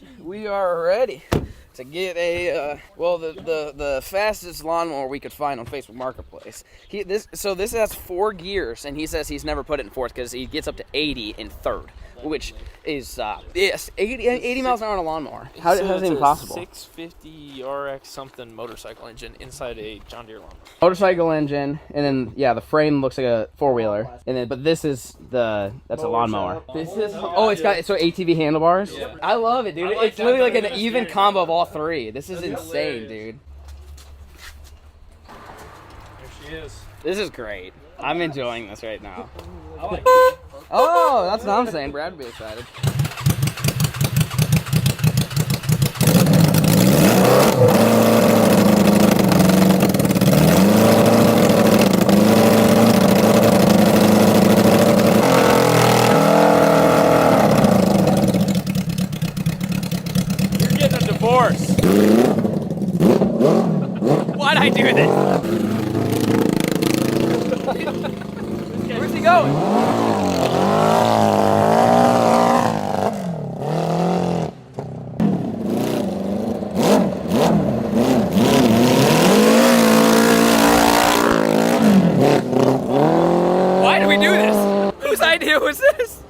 right, we are ready to get a the fastest lawnmower we could find on Facebook Marketplace. This has 4 gears, and he says he's never put it in fourth because he gets up to 80 in third, which is 80 miles an hour on a lawnmower. How is it even possible? 650 RX something motorcycle engine inside a John Deere lawnmower. Motorcycle engine, and then the frame looks like a 4-wheeler, and then but this is that's a lawnmower. This is it's got ATV handlebars. Yeah. I love it, dude. It's literally like an even combo of all 3. This is insane, dude. There she is. This is great. I'm enjoying this right now. I like it. Oh, that's what I'm saying. Brad would be excited. You're getting a divorce. Why'd I do this? Where's he going? Why did we do this? Whose idea was this?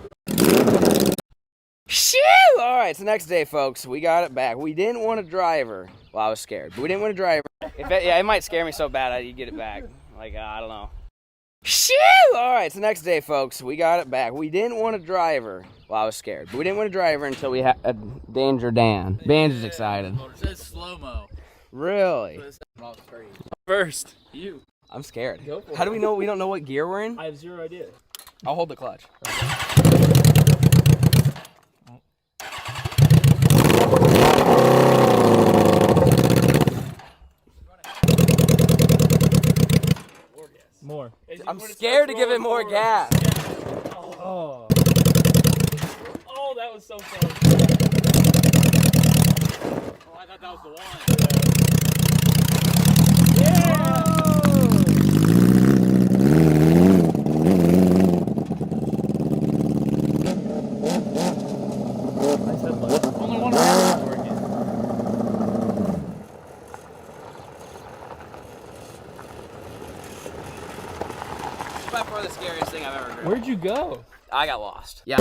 Shoo! Alright, it's the next day, folks. We got it back. We didn't want a driver. Well, I was scared, but we didn't want a driver. It might scare me so bad I'd get it back. Like, I don't know. Shoo! Alright, it's the next day, folks. We got it back. We didn't want a driver. Well, I was scared, but we didn't want a driver until we had Danger Dan. Dan's is excited. It says slow-mo. Really? First. You. I'm scared. How do we know we don't know what gear we're in? I have 0 idea. I'll hold the clutch. More. I'm scared to give it more gas. Oh. Oh, that was so close. Oh, I thought that was the one. Yeah. I said left. Only one round working. By far the scariest thing I've ever heard. Where'd you go? I got lost. Yeah.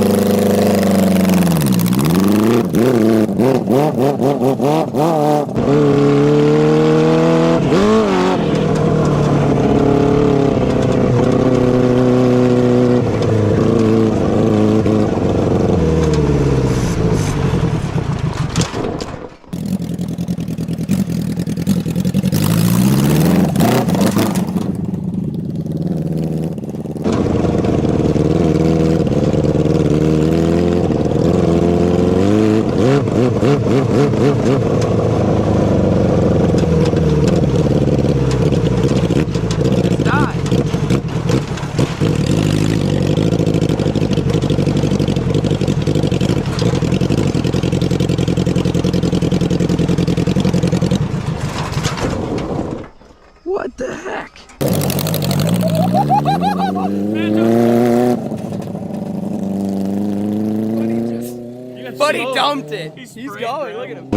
What the heck? Buddy dumped it. He's going. Look at him.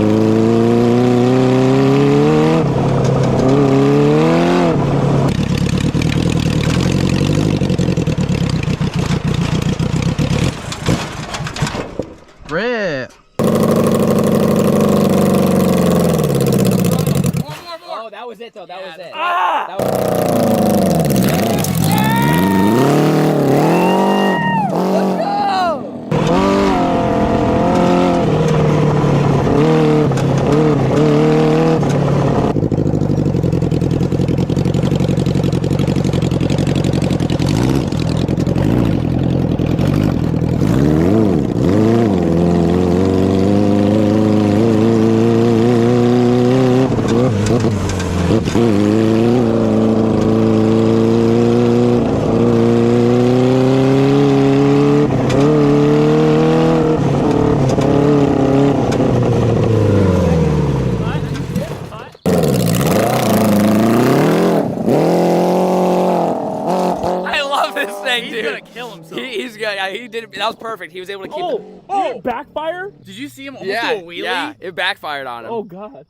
Rip. More. Oh, that was it though. That was it. Ah! That was it. Let's go! he did it. That was perfect. He was able to keep. Did it backfire? Did you see him almost Yeah, do a wheelie? yeah, it backfired on him. Oh god.